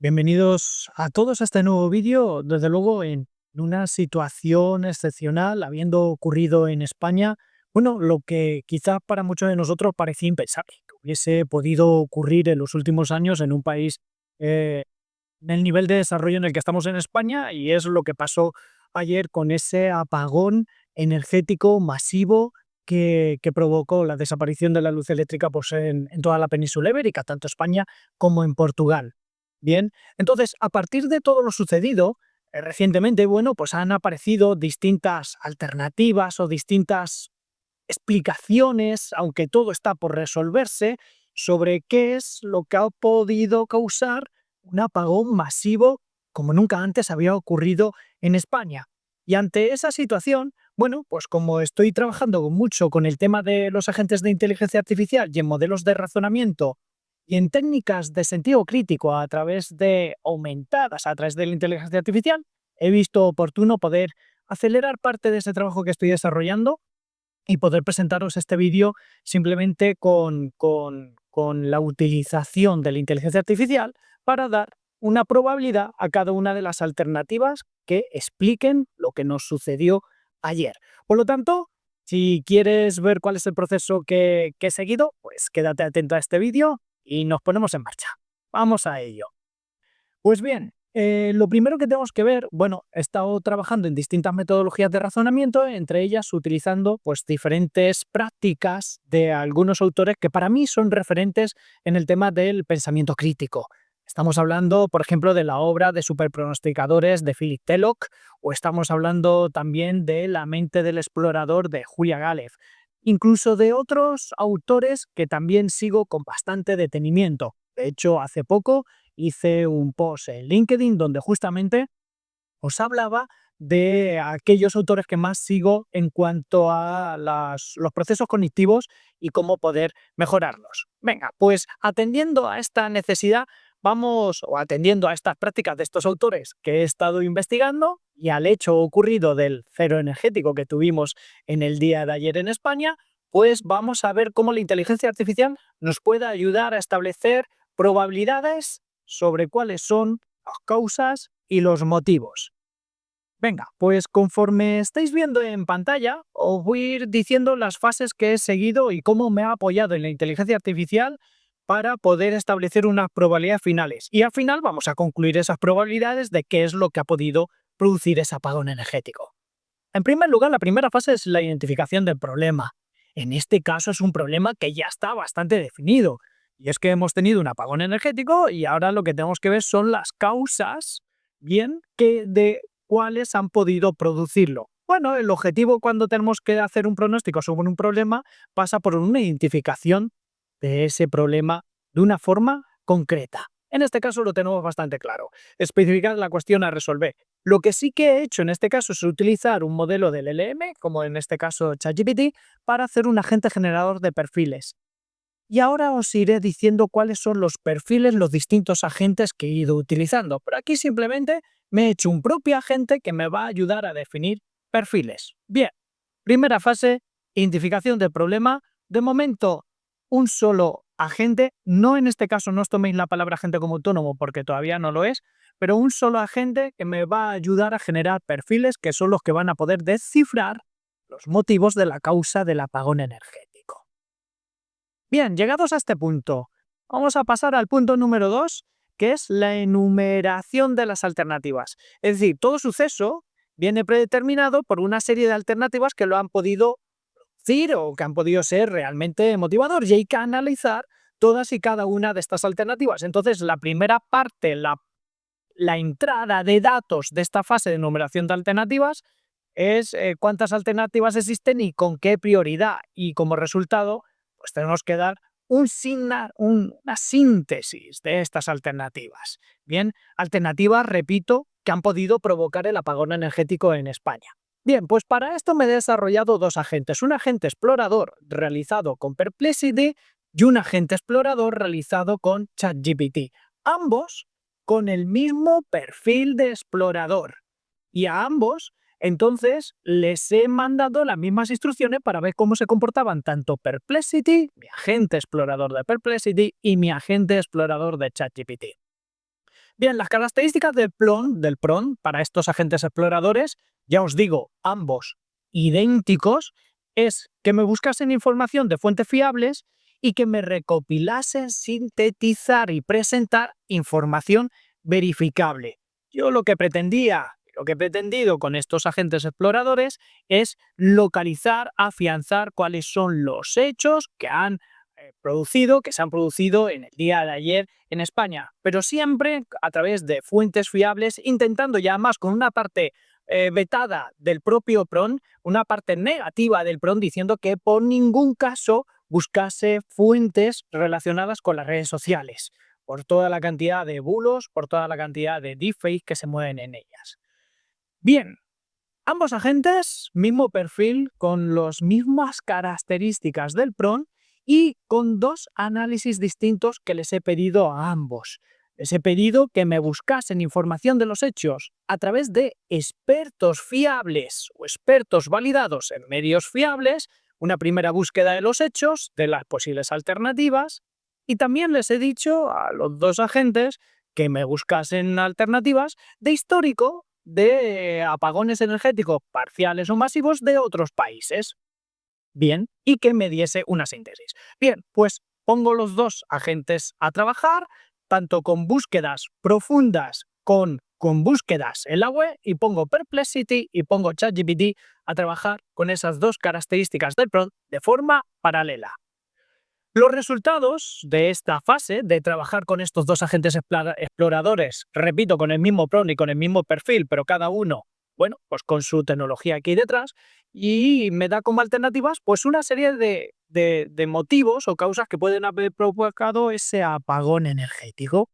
Bienvenidos a todos a este nuevo vídeo, desde luego en una situación excepcional, habiendo ocurrido en España, bueno, lo que quizás para muchos de nosotros parecía impensable, que hubiese podido ocurrir en los últimos años en un país eh, en el nivel de desarrollo en el que estamos en España, y es lo que pasó ayer con ese apagón energético masivo que provocó la desaparición de la luz eléctrica pues, en toda la península ibérica, tanto España como en Portugal. Bien, entonces, a partir de todo lo sucedido recientemente, bueno, pues han aparecido distintas alternativas o distintas explicaciones, aunque todo está por resolverse, sobre qué es lo que ha podido causar un apagón masivo como nunca antes había ocurrido en España. Y ante esa situación, bueno, pues como estoy trabajando mucho con el tema de los agentes de inteligencia artificial y en modelos de razonamiento y en técnicas de sentido crítico a través de aumentadas a través de la inteligencia artificial, he visto oportuno poder acelerar parte de ese trabajo que estoy desarrollando y poder presentaros este vídeo simplemente con la utilización de la inteligencia artificial para dar una probabilidad a cada una de las alternativas que expliquen lo que nos sucedió ayer. Por lo tanto, si quieres ver cuál es el proceso que he seguido, pues quédate atento a este vídeo y nos ponemos en marcha. Vamos a ello. Pues bien, lo primero que tenemos que ver, bueno, he estado trabajando en distintas metodologías de razonamiento, entre ellas utilizando pues, diferentes prácticas de algunos autores que para mí son referentes en el tema del pensamiento crítico. Estamos hablando, por ejemplo, de la obra de superpronosticadores de Philip Tellock, o estamos hablando también de La mente del explorador de Julia Galef, incluso de otros autores que también sigo con bastante detenimiento. De hecho, hace poco hice un post en LinkedIn donde justamente os hablaba de aquellos autores que más sigo en cuanto a los procesos cognitivos y cómo poder mejorarlos. Venga, pues atendiendo a esta necesidad, vamos, o atendiendo a estas prácticas de estos autores que he estado investigando y al hecho ocurrido del cero energético que tuvimos en el día de ayer en España, pues vamos a ver cómo la inteligencia artificial nos puede ayudar a establecer probabilidades sobre cuáles son las causas y los motivos. Venga, pues conforme estáis viendo en pantalla, os voy a ir diciendo las fases que he seguido y cómo me ha apoyado en la inteligencia artificial para poder establecer unas probabilidades finales. Y al final vamos a concluir esas probabilidades de qué es lo que ha podido producir ese apagón energético. En primer lugar, la primera fase es la identificación del problema. En este caso es un problema que ya está bastante definido. Y es que hemos tenido un apagón energético y ahora lo que tenemos que ver son las causas, bien, que de cuáles han podido producirlo. Bueno, el objetivo cuando tenemos que hacer un pronóstico sobre un problema pasa por una identificación de ese problema de una forma concreta. En este caso lo tenemos bastante claro. Especificar la cuestión a resolver. Lo que sí que he hecho en este caso es utilizar un modelo del LM, como en este caso ChatGPT, para hacer un agente generador de perfiles. Y ahora os iré diciendo cuáles son los perfiles, los distintos agentes que he ido utilizando. Pero aquí simplemente me he hecho un propio agente que me va a ayudar a definir perfiles. Bien, primera fase, identificación del problema. De momento, un solo agente, no en este caso no os toméis la palabra agente como autónomo porque todavía no lo es, pero un solo agente que me va a ayudar a generar perfiles que son los que van a poder descifrar los motivos de la causa del apagón energético. Bien, llegados a este punto, vamos a pasar al punto número 2, que es la enumeración de las alternativas. Es decir, todo suceso viene predeterminado por una serie de alternativas que lo han podido decir o que han podido ser realmente motivador y hay que analizar todas y cada una de estas alternativas. Entonces, la primera parte, la entrada de datos de esta fase de enumeración de alternativas es cuántas alternativas existen y con qué prioridad. Y como resultado, pues tenemos que dar una síntesis de estas alternativas. Bien, alternativas, repito, que han podido provocar el apagón energético en España. Bien, pues para esto me he desarrollado dos agentes. Un agente explorador realizado con Perplexity y un agente explorador realizado con ChatGPT. Ambos con el mismo perfil de explorador. Y a ambos entonces les he mandado las mismas instrucciones para ver cómo se comportaban tanto Perplexity, mi agente explorador de Perplexity, y mi agente explorador de ChatGPT. Bien, las características del PRON para estos agentes exploradores, ya os digo, ambos idénticos, es que me buscasen información de fuentes fiables y que me recopilasen, sintetizar y presentar información verificable. Yo lo que he pretendido con estos agentes exploradores es localizar, afianzar cuáles son los hechos que se han producido en el día de ayer en España, pero siempre a través de fuentes fiables, intentando ya más con una parte vetada del propio PRON, una parte negativa del PRON, diciendo que por ningún caso buscase fuentes relacionadas con las redes sociales, por toda la cantidad de bulos, por toda la cantidad de deepfakes que se mueven en ellas. Bien, ambos agentes, mismo perfil, con las mismas características del PRON y con dos análisis distintos que les he pedido a ambos. Les he pedido que me buscasen información de los hechos a través de expertos fiables o expertos validados en medios fiables, una primera búsqueda de los hechos, de las posibles alternativas, y también les he dicho a los dos agentes que me buscasen alternativas de histórico de apagones energéticos parciales o masivos de otros países. Bien, y que me diese una síntesis. Bien, pues pongo los dos agentes a trabajar, tanto con búsquedas profundas con búsquedas en la web, y pongo Perplexity y pongo ChatGPT a trabajar con esas dos características del PRON de forma paralela. Los resultados de esta fase de trabajar con estos dos agentes exploradores, repito, con el mismo PRON y con el mismo perfil, pero cada uno, bueno, pues con su tecnología aquí detrás, y me da como alternativas pues una serie de motivos o causas que pueden haber provocado ese apagón energético.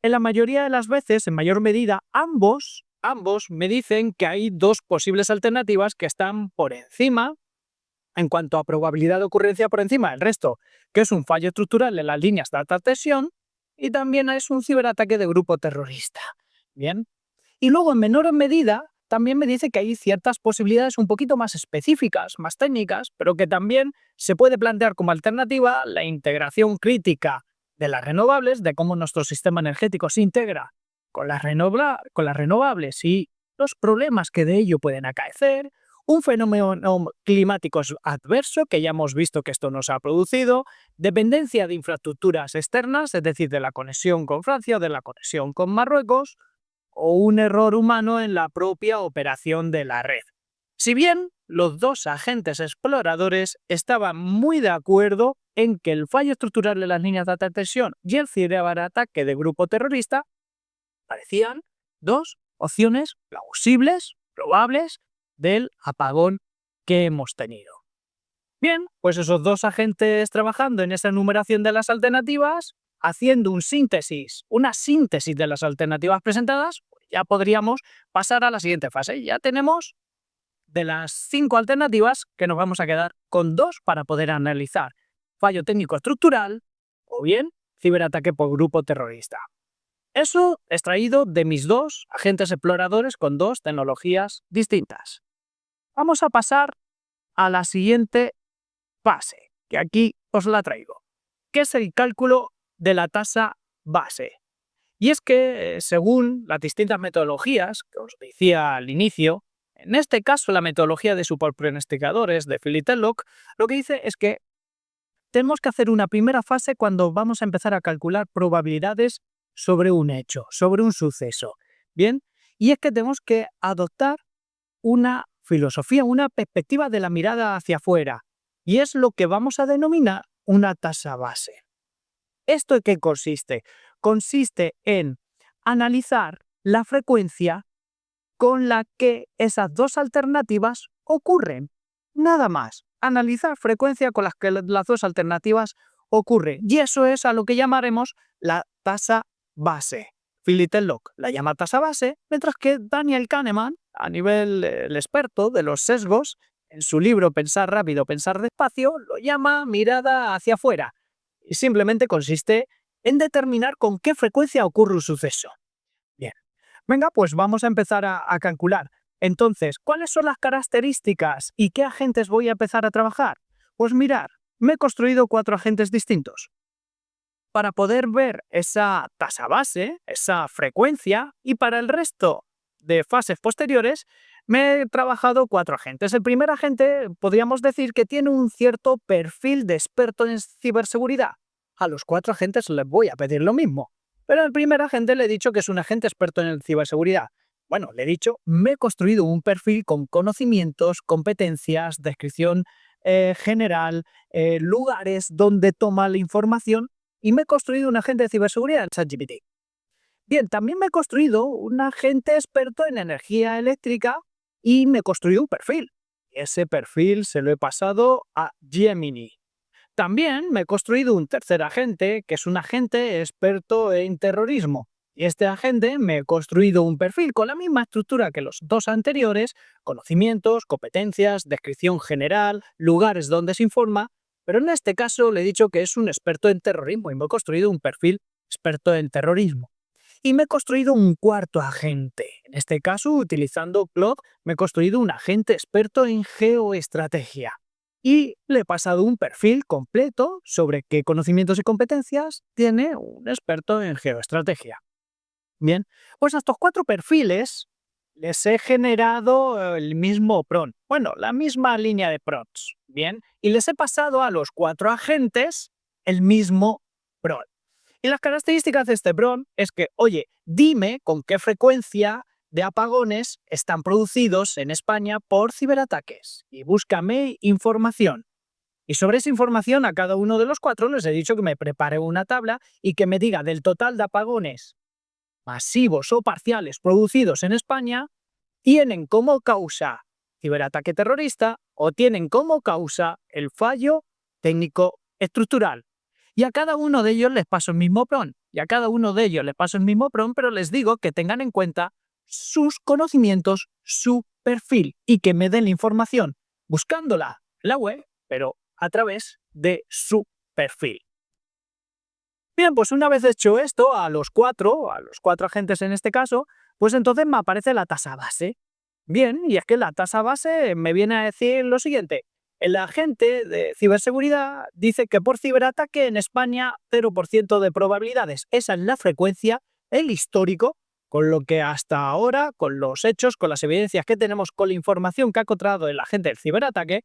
En la mayoría de las veces, en mayor medida, ambos me dicen que hay dos posibles alternativas que están por encima en cuanto a probabilidad de ocurrencia por encima del resto, que es un fallo estructural en las líneas de alta tensión y también es un ciberataque de grupo terrorista. Bien. Y luego, en menor medida, también me dice que hay ciertas posibilidades un poquito más específicas, más técnicas, pero que también se puede plantear como alternativa la integración crítica de las renovables, de cómo nuestro sistema energético se integra con las renovables y los problemas que de ello pueden acaecer, un fenómeno climático adverso, que ya hemos visto que esto nos ha producido, dependencia de infraestructuras externas, es decir, de la conexión con Francia o de la conexión con Marruecos, o un error humano en la propia operación de la red. Si bien los dos agentes exploradores estaban muy de acuerdo en que el fallo estructural de las líneas de alta tensión y el ciberataque de grupo terrorista parecían dos opciones plausibles, probables, del apagón que hemos tenido. Bien, pues esos dos agentes trabajando en esa enumeración de las alternativas, haciendo una síntesis de las alternativas presentadas, pues ya podríamos pasar a la siguiente fase. Ya tenemos de las 5 alternativas que nos vamos a quedar con 2 para poder analizar fallo técnico estructural o bien ciberataque por grupo terrorista. Eso extraído de mis dos agentes exploradores con dos tecnologías distintas. Vamos a pasar a la siguiente fase, que aquí os la traigo, que es el cálculo de la tasa base. Y es que, según las distintas metodologías que os decía al inicio, en este caso la metodología de superpronosticadores de Philip Tellock, lo que dice es que tenemos que hacer una primera fase cuando vamos a empezar a calcular probabilidades sobre un hecho, sobre un suceso. Bien, y es que tenemos que adoptar una filosofía, una perspectiva de la mirada hacia afuera, y es lo que vamos a denominar una tasa base. ¿Esto en qué consiste? Consiste en analizar la frecuencia con la que esas dos alternativas ocurren. Nada más. Analizar frecuencia con la que las dos alternativas ocurren. Y eso es a lo que llamaremos la tasa base. Philip Tellock la llama tasa base, mientras que Daniel Kahneman, a nivel el experto de los sesgos, en su libro Pensar rápido, pensar despacio, lo llama mirada hacia afuera. Y simplemente consiste en determinar con qué frecuencia ocurre un suceso. Bien. Venga, pues vamos a empezar a calcular. Entonces, ¿cuáles son las características y qué agentes voy a empezar a trabajar? Pues mirar, me he construido 4 agentes distintos. para poder ver esa tasa base, esa frecuencia, y para el resto de fases posteriores me he trabajado 4 agentes. El primer agente podríamos decir que tiene un cierto perfil de experto en ciberseguridad. A los 4 agentes les voy a pedir lo mismo. Pero al primer agente le he dicho que es un agente experto en ciberseguridad. Bueno, le he dicho, me he construido un perfil con conocimientos, competencias, descripción general, lugares donde toma la información, y me he construido un agente de ciberseguridad en ChatGPT. Bien, también me he construido un agente experto en energía eléctrica y me he construido un perfil. Ese perfil se lo he pasado a Gemini. También me he construido un tercer agente, que es un agente experto en terrorismo. Y este agente me he construido un perfil con la misma estructura que los 2 anteriores: conocimientos, competencias, descripción general, lugares donde se informa, pero en este caso le he dicho que es un experto en terrorismo y me he construido un perfil experto en terrorismo. Y me he construido un cuarto agente. En este caso, utilizando Claude, me he construido un agente experto en geoestrategia. Y le he pasado un perfil completo sobre qué conocimientos y competencias tiene un experto en geoestrategia. Bien, pues a estos 4 perfiles les he generado el mismo prompt, bueno, la misma línea de prompts, bien, y les he pasado a los 4 agentes el mismo prompt. Y las características de este prompt es que, oye, dime con qué frecuencia de apagones están producidos en España por ciberataques y búscame información. Y sobre esa información a cada uno de los 4 les he dicho que me prepare una tabla y que me diga del total de apagones masivos o parciales producidos en España, tienen como causa ciberataque terrorista o tienen como causa el fallo técnico estructural. Y a cada uno de ellos les paso el mismo prompt. Pero les digo que tengan en cuenta sus conocimientos, su perfil, y que me den la información buscándola en la web, pero a través de su perfil. Bien, pues una vez hecho esto, a los cuatro agentes en este caso, pues entonces me aparece la tasa base. Bien, y es que la tasa base me viene a decir lo siguiente: el agente de ciberseguridad dice que por ciberataque en España 0% de probabilidades. Esa es la frecuencia, el histórico, con lo que hasta ahora, con los hechos, con las evidencias que tenemos, con la información que ha encontrado el agente del ciberataque,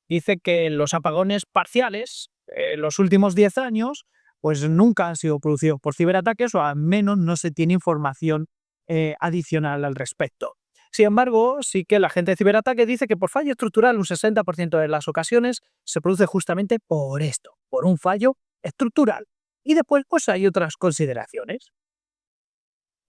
dice que los apagones parciales en los últimos 10 años pues nunca han sido producidos por ciberataques, o al menos no se tiene información adicional al respecto. Sin embargo, sí que la gente de ciberataque dice que por fallo estructural un 60% de las ocasiones se produce justamente por esto, por un fallo estructural. Y después pues hay otras consideraciones.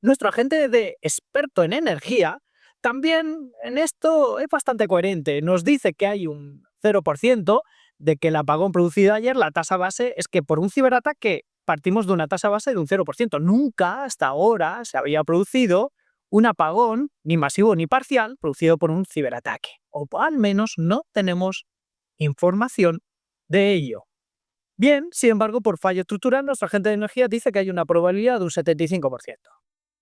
Nuestro agente de experto en energía también en esto es bastante coherente. Nos dice que hay un 0% de que el apagón producido ayer, la tasa base es que por un ciberataque partimos de una tasa base de un 0%. Nunca hasta ahora se había producido un apagón, ni masivo ni parcial, producido por un ciberataque. O al menos no tenemos información de ello. Bien, sin embargo, por fallo estructural, nuestro agente de energía dice que hay una probabilidad de un 75%.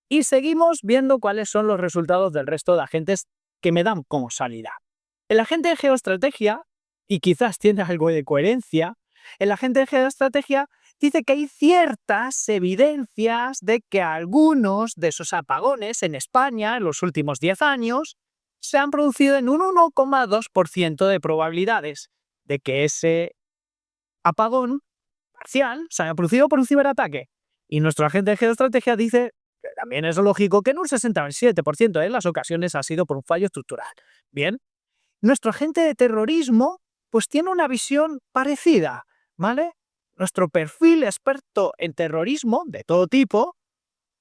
Y seguimos viendo cuáles son los resultados del resto de agentes que me dan como salida. El agente de geoestrategia, y quizás tiene algo de coherencia, el agente de geoestrategia dice que hay ciertas evidencias de que algunos de esos apagones en España en los últimos 10 años se han producido en un 1,2% de probabilidades de que ese apagón parcial se haya producido por un ciberataque. Y nuestro agente de geoestrategia dice que también es lógico que en un 67% de las ocasiones ha sido por un fallo estructural. Bien, nuestro agente de terrorismo pues tiene una visión parecida, ¿vale? Nuestro perfil experto en terrorismo de todo tipo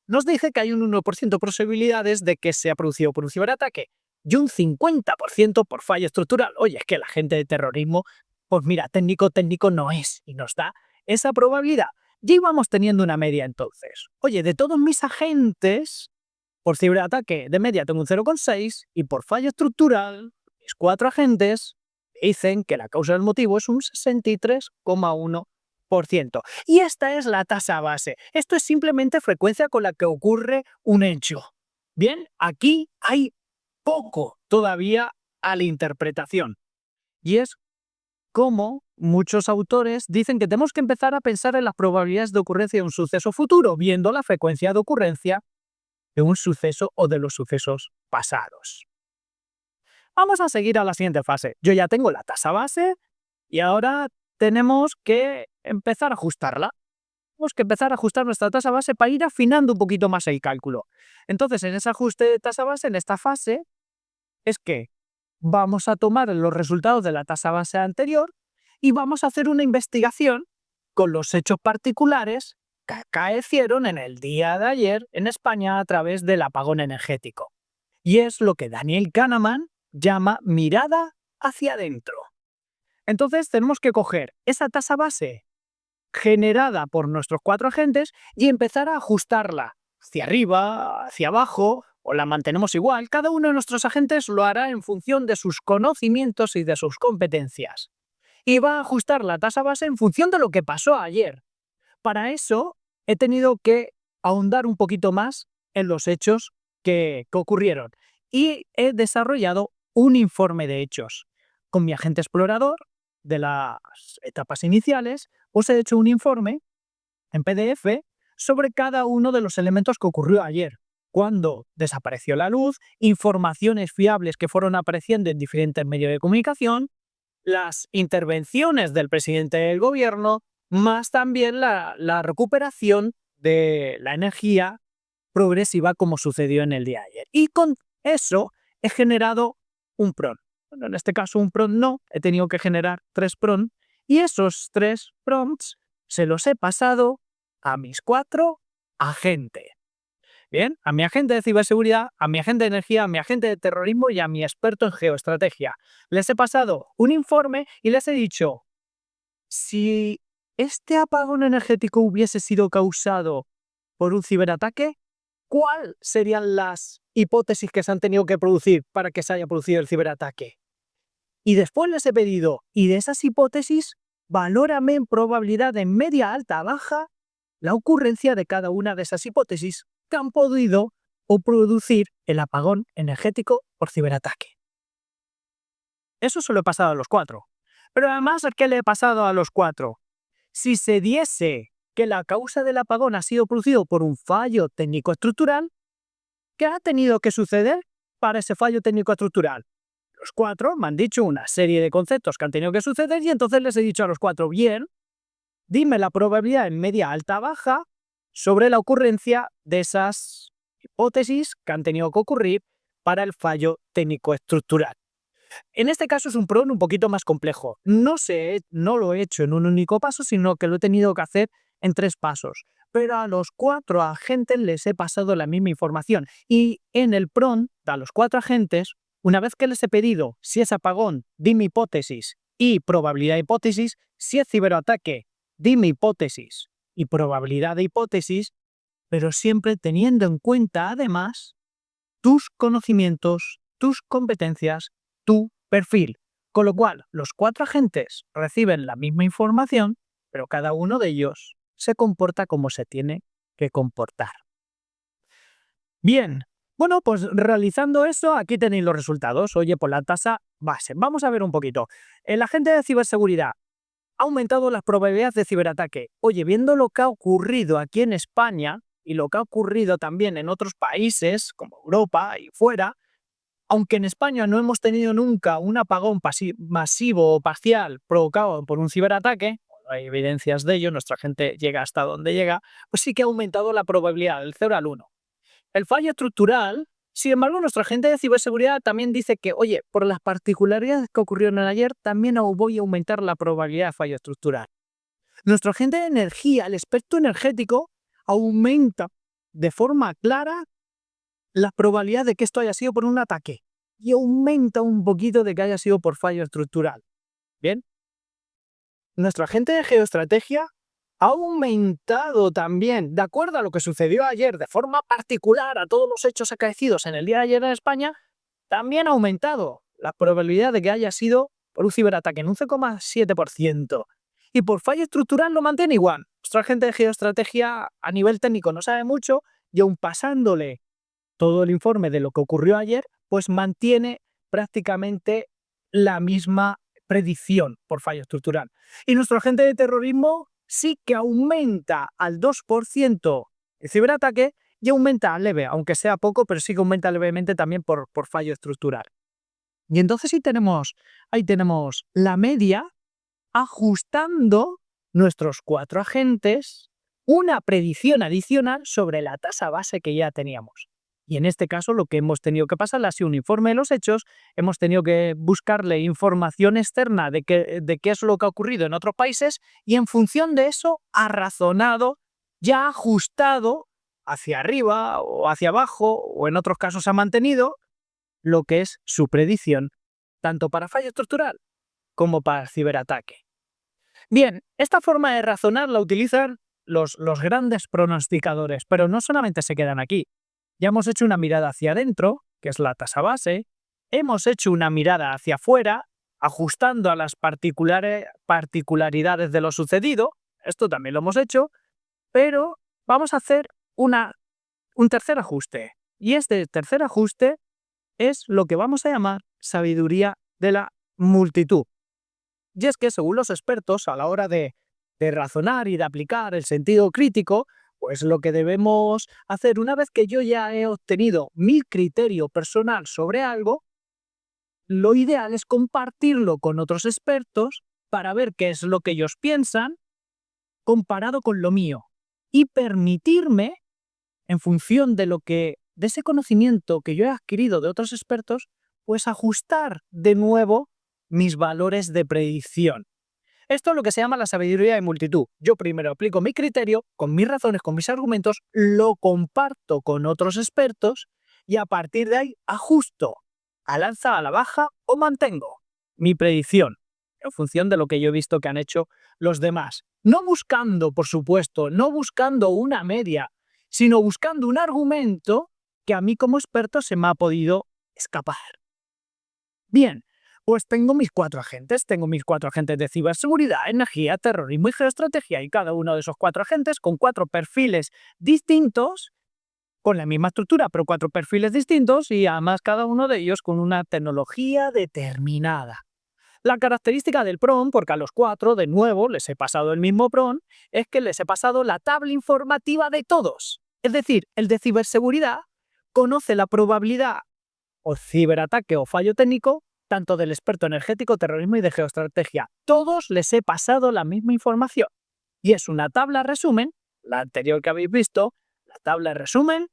nos dice que hay un 1% de posibilidades de que sea producido por un ciberataque y un 50% por fallo estructural. Oye, es que el agente de terrorismo, pues mira, técnico no es, y nos da esa probabilidad. Ya íbamos teniendo una media entonces. Oye, de todos mis agentes, por ciberataque de media tengo un 0,6 y por fallo estructural, mis 4 agentes dicen que la causa del motivo es un 63,1%. Y esta es la tasa base. Esto es simplemente frecuencia con la que ocurre un hecho. Bien, aquí hay poco todavía a la interpretación. Y es cómo muchos autores dicen que tenemos que empezar a pensar en las probabilidades de ocurrencia de un suceso futuro, viendo la frecuencia de ocurrencia de un suceso o de los sucesos pasados. Vamos a seguir a la siguiente fase. Yo ya tengo la tasa base y ahora tenemos que empezar a ajustarla. Tenemos que empezar a ajustar nuestra tasa base para ir afinando un poquito más el cálculo. Entonces, en ese ajuste de tasa base, en esta fase, es que vamos a tomar los resultados de la tasa base anterior y vamos a hacer una investigación con los hechos particulares que acaecieron en el día de ayer en España a través del apagón energético. Y es lo que Daniel Kahneman llama mirada hacia adentro. Entonces tenemos que coger esa tasa base generada por nuestros 4 agentes y empezar a ajustarla hacia arriba, hacia abajo, o la mantenemos igual. Cada uno de nuestros agentes lo hará en función de sus conocimientos y de sus competencias. Y va a ajustar la tasa base en función de lo que pasó ayer. Para eso he tenido que ahondar un poquito más en los hechos que ocurrieron y he desarrollado un informe de hechos. Con mi agente explorador de las etapas iniciales, os he hecho un informe en PDF sobre cada uno de los elementos que ocurrió ayer. Cuando desapareció la luz, informaciones fiables que fueron apareciendo en diferentes medios de comunicación, las intervenciones del presidente del gobierno, más también la recuperación de la energía progresiva como sucedió en el día de ayer. Y con eso he generado un PRON. Bueno, en este caso un PRON no, he tenido que generar 3 PRON y esos 3 prompts se los he pasado a mis 4 agentes. Bien, a mi agente de ciberseguridad, a mi agente de energía, a mi agente de terrorismo y a mi experto en geoestrategia. Les he pasado un informe y les he dicho, si este apagón energético hubiese sido causado por un ciberataque, ¿cuáles serían las hipótesis que se han tenido que producir para que se haya producido el ciberataque? Y después les he pedido, y de esas hipótesis, valórame en probabilidad de media, alta, baja, la ocurrencia de cada una de esas hipótesis que han podido o producir el apagón energético por ciberataque. Eso se lo he pasado a los 4. Pero además, ¿qué le he pasado a los 4? Si se diese que la causa del apagón ha sido producido por un fallo técnico-estructural, ¿qué ha tenido que suceder para ese fallo técnico-estructural? Los 4 me han dicho una serie de conceptos que han tenido que suceder y entonces les he dicho a los 4, bien, dime la probabilidad en media, alta, baja sobre la ocurrencia de esas hipótesis que han tenido que ocurrir para el fallo técnico-estructural. En este caso es un PRON un poquito más complejo. No lo he hecho en un único paso, sino que lo he tenido que hacer en 3 pasos. Pero a los 4 agentes les he pasado la misma información. Y en el PRON, a los 4 agentes, una vez que les he pedido si es apagón, dime hipótesis y probabilidad de hipótesis, si es ciberataque, dime hipótesis y probabilidad de hipótesis, pero siempre teniendo en cuenta además tus conocimientos, tus competencias, tu perfil. Con lo cual, los 4 agentes reciben la misma información, pero cada uno de ellos se comporta como se tiene que comportar. Bien, bueno, pues realizando eso, aquí tenéis los resultados. Oye, por la tasa base. Vamos a ver un poquito. El agente de ciberseguridad ha aumentado las probabilidades de ciberataque. Oye, viendo lo que ha ocurrido aquí en España y lo que ha ocurrido también en otros países, como Europa y fuera, aunque en España no hemos tenido nunca un apagón masivo o parcial provocado por un ciberataque, hay evidencias de ello, nuestra gente llega hasta donde llega, pues sí que ha aumentado la probabilidad del 0 al 1. El fallo estructural, sin embargo, nuestro agente de ciberseguridad también dice que, oye, por las particularidades que ocurrieron ayer, también voy a aumentar la probabilidad de fallo estructural. Nuestro agente de energía, el experto energético, aumenta de forma clara la probabilidad de que esto haya sido por un ataque y aumenta un poquito de que haya sido por fallo estructural. Bien. Nuestro agente de geoestrategia ha aumentado también, de acuerdo a lo que sucedió ayer, de forma particular a todos los hechos acaecidos en el día de ayer en España, también ha aumentado la probabilidad de que haya sido por un ciberataque en un 11,7%. Y por fallo estructural lo mantiene igual. Nuestro agente de geoestrategia a nivel técnico no sabe mucho y aun pasándole todo el informe de lo que ocurrió ayer, pues mantiene prácticamente la misma predicción por fallo estructural. Y nuestro agente de terrorismo sí que aumenta al 2% el ciberataque y aumenta leve, aunque sea poco, pero sí que aumenta levemente también por fallo estructural. Y entonces ahí tenemos la media ajustando nuestros 4 agentes una predicción adicional sobre la tasa base que ya teníamos. Y en este caso lo que hemos tenido que pasar ha sido un informe de los hechos, hemos tenido que buscarle información externa de qué es lo que ha ocurrido en otros países y en función de eso ha razonado, ya ajustado hacia arriba o hacia abajo o en otros casos ha mantenido lo que es su predicción, tanto para fallo estructural como para ciberataque. Bien, esta forma de razonar la utilizan los grandes pronosticadores, pero no solamente se quedan aquí. Ya hemos hecho una mirada hacia adentro, que es la tasa base, hemos hecho una mirada hacia afuera, ajustando a las particularidades de lo sucedido, esto también lo hemos hecho, pero vamos a hacer un tercer ajuste. Y este tercer ajuste es lo que vamos a llamar sabiduría de la multitud. Y es que, según los expertos, a la hora de razonar y de aplicar el sentido crítico, pues lo que debemos hacer una vez que yo ya he obtenido mi criterio personal sobre algo, lo ideal es compartirlo con otros expertos para ver qué es lo que ellos piensan comparado con lo mío y permitirme, en función de ese conocimiento que yo he adquirido de otros expertos, pues ajustar de nuevo mis valores de predicción. Esto es lo que se llama la sabiduría de multitud. Yo primero aplico mi criterio, con mis razones, con mis argumentos, lo comparto con otros expertos y a partir de ahí ajusto al alza, a la baja o mantengo mi predicción en función de lo que yo he visto que han hecho los demás. No buscando, por supuesto, no buscando una media, sino buscando un argumento que a mí como experto se me ha podido escapar. Bien, pues tengo mis 4 agentes. Tengo mis 4 agentes de ciberseguridad, energía, terrorismo y geoestrategia. Y cada uno de esos 4 agentes con 4 perfiles distintos, con la misma estructura, pero 4 perfiles distintos y además cada uno de ellos con una tecnología determinada. La característica del PROM, porque a los 4, de nuevo, les he pasado el mismo PROM, es que les he pasado la tabla informativa de todos. Es decir, el de ciberseguridad conoce la probabilidad o ciberataque o fallo técnico tanto del experto energético, terrorismo y de geoestrategia. Todos les he pasado la misma información. Y es una tabla resumen, la anterior que habéis visto, la tabla resumen,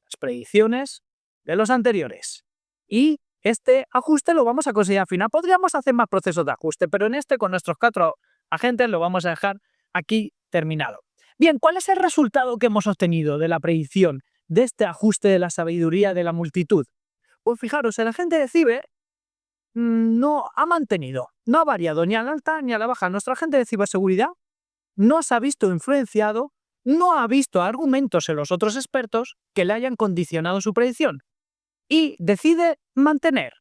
las predicciones de los anteriores. Y este ajuste lo vamos a considerar final. Podríamos hacer más procesos de ajuste, pero en este, con nuestros 4 agentes, lo vamos a dejar aquí terminado. Bien, ¿cuál es el resultado que hemos obtenido de la predicción de este ajuste de la sabiduría de la multitud? Pues fijaros, el agente de ciber no ha mantenido, no ha variado ni a la alta ni a la baja. Nuestro agente de ciberseguridad no se ha visto influenciado, no ha visto argumentos en los otros expertos que le hayan condicionado su predicción y decide mantener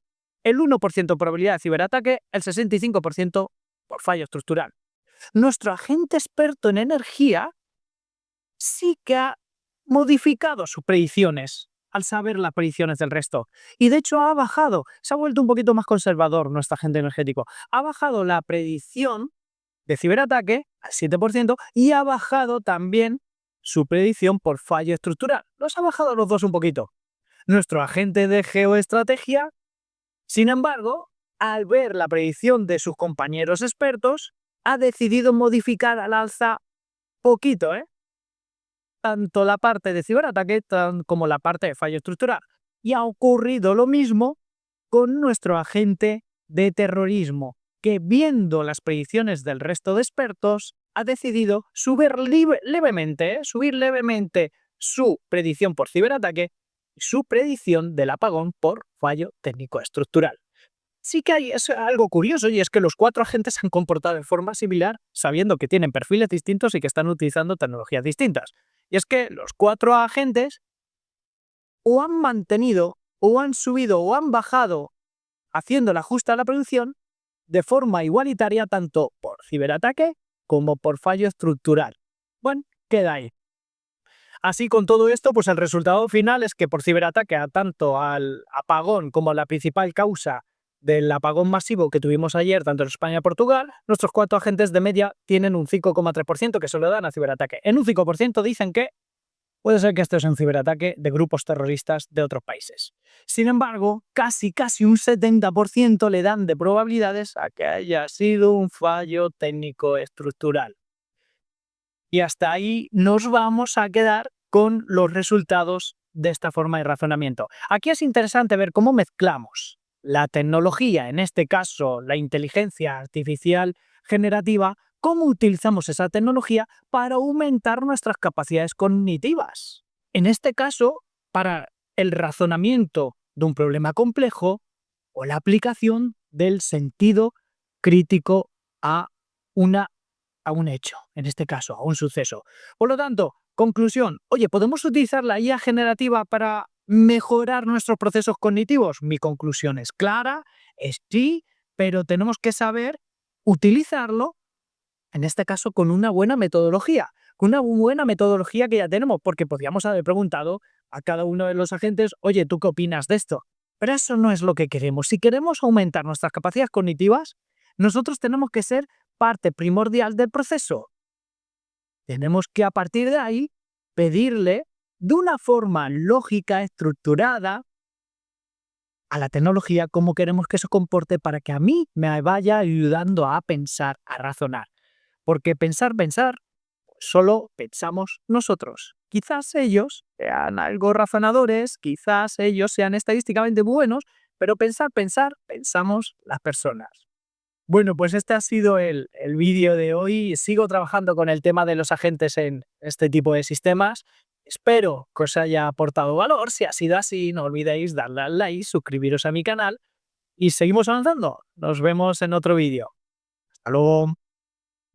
el 1% de probabilidad de ciberataque, el 65% por fallo estructural. Nuestro agente experto en energía sí que ha modificado sus predicciones al saber las predicciones del resto. Y de hecho ha bajado, se ha vuelto un poquito más conservador nuestro agente energético. Ha bajado la predicción de ciberataque al 7% y ha bajado también su predicción por fallo estructural. Los ha bajado los dos un poquito. Nuestro agente de geoestrategia, sin embargo, al ver la predicción de sus compañeros expertos, ha decidido modificar al alza poquito, tanto la parte de ciberataque como la parte de fallo estructural. Y ha ocurrido lo mismo con nuestro agente de terrorismo, que viendo las predicciones del resto de expertos, ha decidido subir levemente su predicción por ciberataque y su predicción del apagón por fallo técnico estructural. Sí que es algo curioso y es que los 4 agentes se han comportado de forma similar sabiendo que tienen perfiles distintos y que están utilizando tecnologías distintas. Y es que los 4 agentes o han mantenido, o han subido, o han bajado haciendo el ajuste a la producción de forma igualitaria tanto por ciberataque como por fallo estructural. Bueno, queda ahí. Así, con todo esto, pues el resultado final es que por ciberataque, tanto al apagón como la principal causa del apagón masivo que tuvimos ayer, tanto en España y Portugal, nuestros 4 agentes de media tienen un 5,3% que se lo dan a ciberataque. En un 5% dicen que puede ser que esto sea un ciberataque de grupos terroristas de otros países. Sin embargo, casi un 70% le dan de probabilidades a que haya sido un fallo técnico estructural. Y hasta ahí nos vamos a quedar con los resultados de esta forma de razonamiento. Aquí es interesante ver cómo mezclamos la tecnología, en este caso la inteligencia artificial generativa, cómo utilizamos esa tecnología para aumentar nuestras capacidades cognitivas. En este caso, para el razonamiento de un problema complejo o la aplicación del sentido crítico a una a un hecho, en este caso, a un suceso. Por lo tanto, conclusión, oye, ¿podemos utilizar la IA generativa para mejorar nuestros procesos cognitivos? Mi conclusión es clara, es sí, pero tenemos que saber utilizarlo, en este caso, con una buena metodología. Con una buena metodología que ya tenemos, porque podríamos haber preguntado a cada uno de los agentes, oye, ¿tú qué opinas de esto? Pero eso no es lo que queremos. Si queremos aumentar nuestras capacidades cognitivas, nosotros tenemos que ser parte primordial del proceso. Tenemos que a partir de ahí pedirle de una forma lógica, estructurada, a la tecnología cómo queremos que se comporte para que a mí me vaya ayudando a pensar, a razonar. Porque pensar, solo pensamos nosotros. Quizás ellos sean algo razonadores, quizás ellos sean estadísticamente buenos, pero pensamos las personas. Bueno, pues este ha sido el vídeo de hoy. Sigo trabajando con el tema de los agentes en este tipo de sistemas. Espero que os haya aportado valor. Si ha sido así, no olvidéis darle al like, suscribiros a mi canal y seguimos avanzando. Nos vemos en otro vídeo. Hasta luego.